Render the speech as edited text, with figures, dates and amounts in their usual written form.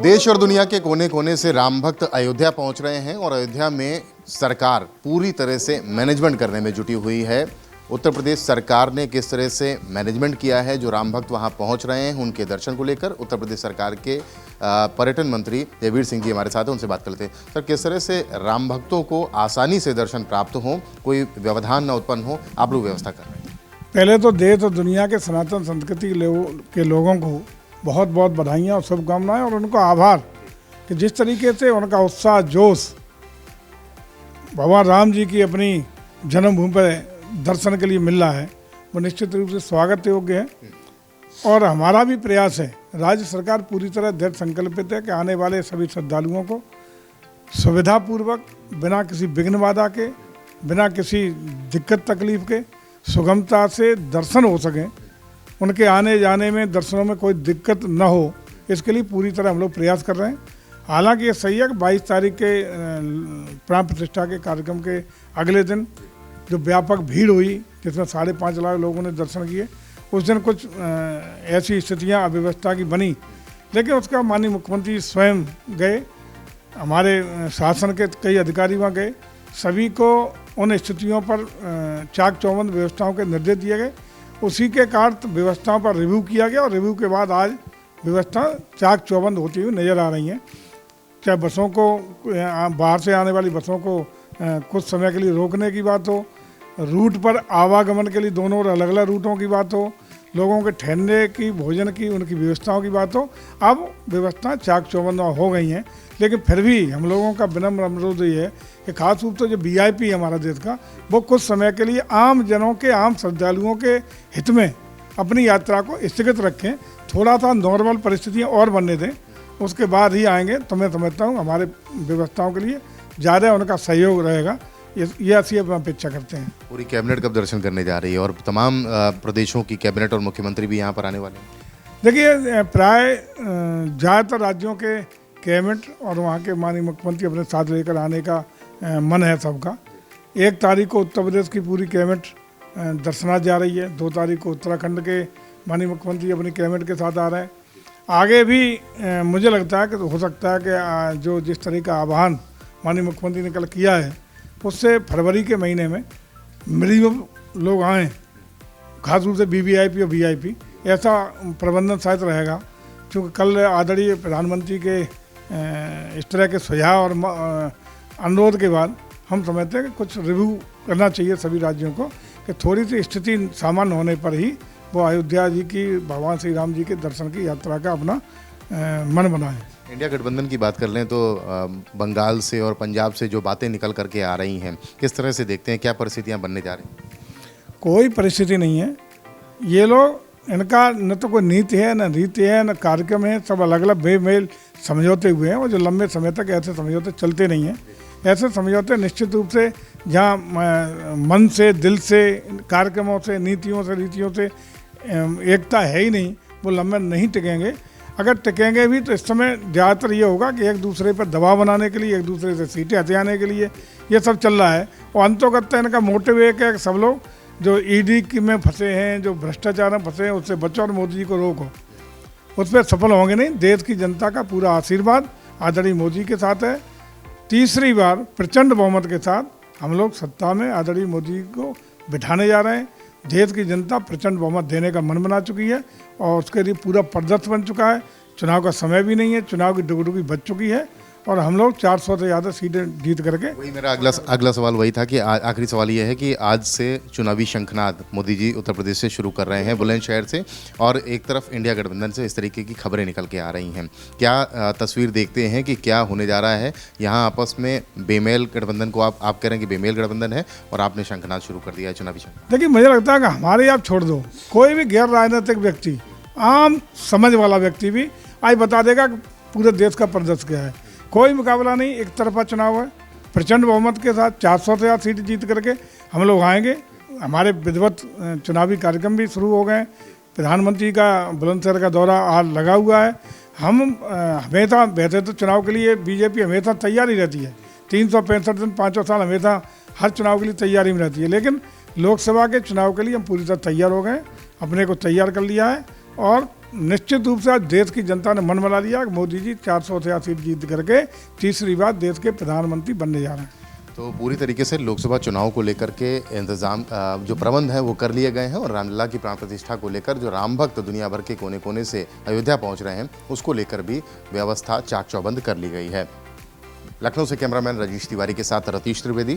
देश और दुनिया के कोने कोने से राम भक्त अयोध्या पहुंच रहे हैं और अयोध्या में सरकार पूरी तरह से मैनेजमेंट करने में जुटी हुई है। उत्तर प्रदेश सरकार ने किस तरह से मैनेजमेंट किया है, जो राम भक्त वहां पहुंच रहे हैं उनके दर्शन को लेकर उत्तर प्रदेश सरकार के पर्यटन मंत्री जयवीर सिंह जी हमारे साथ हैं, उनसे बात करते हैं। सर, किस तरह से राम भक्तों को आसानी से दर्शन प्राप्त हो, कोई व्यवधान न उत्पन्न हो, आप लोग व्यवस्था कर रहे हैं? पहले तो देश और दुनिया के सनातन संस्कृति के लोगों को बहुत बहुत बधाइयाँ और शुभकामनाएं और उनको आभार कि जिस तरीके से उनका उत्साह जोश भगवान राम जी की अपनी जन्मभूमि पर दर्शन के लिए मिल रहा है, वो निश्चित रूप से स्वागत योग्य है। और हमारा भी प्रयास है, राज्य सरकार पूरी तरह दृढ़ संकल्पित है कि आने वाले सभी श्रद्धालुओं को सुविधापूर्वक, बिना किसी विघ्न बाधा के, बिना किसी दिक्कत तकलीफ के सुगमता से दर्शन हो सकें, उनके आने जाने में दर्शनों में कोई दिक्कत न हो, इसके लिए पूरी तरह हम लोग प्रयास कर रहे हैं। हालांकि ये सही है कि 22 तारीख के प्राण प्रतिष्ठा के कार्यक्रम के अगले दिन जो व्यापक भीड़ हुई, जिसमें 5.5 लाख लोगों ने दर्शन किए, उस दिन कुछ ऐसी स्थितियां अव्यवस्था की बनी, लेकिन उसका माननीय मुख्यमंत्री स्वयं गए, हमारे शासन के कई अधिकारी वहाँ गए, सभी को उन स्थितियों पर चाक चौबंद व्यवस्थाओं के निर्देश दिए गए। उसी के कारण व्यवस्थाओं पर रिव्यू किया गया और रिव्यू के बाद आज व्यवस्था चाक चौबंद होती हुई नज़र आ रही हैं। चाहे बसों को, बाहर से आने वाली बसों को कुछ समय के लिए रोकने की बात हो, रूट पर आवागमन के लिए दोनों और अलग अलग रूटों की बात हो, लोगों के ठहरने की, भोजन की, उनकी व्यवस्थाओं की बात हो, अब व्यवस्था चाक चौबंद हो गई हैं। लेकिन फिर भी हम लोगों का विनम्र अनुरोध ये है कि खास रूप से जो वीआईपी है हमारा देश का, वो कुछ समय के लिए आम जनों के, आम श्रद्धालुओं के हित में अपनी यात्रा को स्थगित रखें, थोड़ा सा नॉर्मल परिस्थितियाँ और बनने दें, उसके बाद ही आएंगे। तो मैं समझता हूँ हमारे व्यवस्थाओं के लिए ज़्यादा उनका सहयोग रहेगा, ये ऐसी अपेक्षा करते हैं। पूरी कैबिनेट कब दर्शन करने जा रही है और तमाम प्रदेशों की कैबिनेट और मुख्यमंत्री भी यहाँ पर आने वाले हैं? देखिए, प्राय ज़्यादातर राज्यों के कैबिनेट और वहाँ के माननीय मुख्यमंत्री अपने साथ लेकर आने का मन है सबका। 1 तारीख को उत्तर प्रदेश की पूरी कैबिनेट दर्शनार्थ जा रही है, 2 तारीख को उत्तराखंड के माननीय मुख्यमंत्री अपनी कैबिनेट के साथ आ रहे हैं। आगे भी मुझे लगता है कि हो सकता है कि जो जिस तरह का आह्वान माननीय मुख्यमंत्री ने कल किया है, उससे फरवरी के महीने में मिनिमम लोग आएँ, खास रूप से वीवीआईपी और वीआईपी, ऐसा प्रबंधन शायद रहेगा। क्योंकि कल आदरणीय प्रधानमंत्री के इस तरह के सुझाव और अनुरोध के बाद हम समझते हैं कि कुछ रिव्यू करना चाहिए सभी राज्यों को, कि थोड़ी सी स्थिति सामान्य होने पर ही वो अयोध्या जी की, भगवान श्री राम जी के दर्शन की यात्रा का अपना मन बनाएं। इंडिया गठबंधन की बात कर लें तो बंगाल से और पंजाब से जो बातें निकल करके आ रही हैं, किस तरह से देखते हैं, क्या परिस्थितियां बनने जा रही हैं? कोई परिस्थिति नहीं है। ये लोग, इनका न तो कोई नीति है, न रीति है, न कार्यक्रम है, सब अलग अलग बेमेल समझौते हुए हैं और जो लंबे समय तक ऐसे समझौते चलते नहीं हैं। ऐसे समझौते निश्चित रूप से जहाँ मन से, दिल से, कार्यक्रमों से, नीतियों से, रीतियों से एकता है ही नहीं, वो लंबे नहीं टिकेंगे। अगर टिकेंगे भी तो इस समय ज़्यादातर ये होगा कि एक दूसरे पर दबाव बनाने के लिए, एक दूसरे से सीटें हथियाने के लिए ये सब चल रहा है। और अंतोगत्वा इनका मोटिव एक है कि सब लोग जो ईडी में फंसे हैं, जो भ्रष्टाचार में फंसे हैं, उससे बचो और मोदी जी को रोको। उस पर सफल होंगे नहीं। देश की जनता का पूरा आशीर्वाद आदरणीय मोदी के साथ है। तीसरी बार प्रचंड बहुमत के साथ हम लोग सत्ता में आदरणीय मोदी को बिठाने जा रहे हैं। देश की जनता प्रचंड बहुमत देने का मन बना चुकी है और उसके लिए पूरा परिदृश्य बन चुका है। चुनाव का समय भी नहीं है, चुनाव की डुगडुगी बच चुकी है और हम लोग 400 से ज़्यादा सीटें जीत करके। वही मेरा अगला सवाल वही था कि आखिरी सवाल ये है कि आज से चुनावी शंखनाद मोदी जी उत्तर प्रदेश से शुरू कर रहे हैं, बुलंदशहर से, और एक तरफ इंडिया गठबंधन से इस तरीके की खबरें निकल के आ रही हैं। क्या तस्वीर देखते हैं कि क्या होने जा रहा है यहाँ आपस में? बेमेल गठबंधन को आप कह रहे हैं कि बेमेल गठबंधन है और आपने शंखनाद शुरू कर दिया है चुनावी शंखनाद। देखिए, मुझे लगता है कि हमारे आप छोड़ दो, कोई भी गैर राजनीतिक व्यक्ति, आम समझ वाला व्यक्ति भी आज बता देगा कि पूरे देश का परिदृश्य क्या है। कोई मुकाबला नहीं, एक तरफा चुनाव है। प्रचंड बहुमत के साथ 400 से ज़्यादा सीट जीत करके हम लोग आएंगे। हमारे विधिवत चुनावी कार्यक्रम भी शुरू हो गए। प्रधानमंत्री का बुलंदशहर का दौरा आज लगा हुआ है। हम हमेशा, वैसे तो चुनाव के लिए बीजेपी हमेशा तैयार ही रहती है, 365 दिन 5 साल हमेशा हर चुनाव के लिए तैयारी में रहती है। लेकिन लोकसभा के चुनाव के लिए हम पूरी तरह तैयार हो गए, अपने को तैयार कर लिया है और निश्चित रूप से आज देश की जनता ने मन बना लिया कि मोदी जी 488 सीट जीत करके तीसरी बार देश के प्रधानमंत्री बनने जा रहे हैं। तो पूरी तरीके से लोकसभा चुनाव को लेकर के इंतजाम जो प्रबंध है वो कर लिए गए हैं और रामलला की प्राण प्रतिष्ठा को लेकर जो राम भक्त दुनिया भर के कोने कोने से अयोध्या पहुंच रहे हैं उसको लेकर भी व्यवस्था चाक चौबंद कर ली गई है। लखनऊ से कैमरामैन रजीश तिवारी के साथ रतीश त्रिवेदी,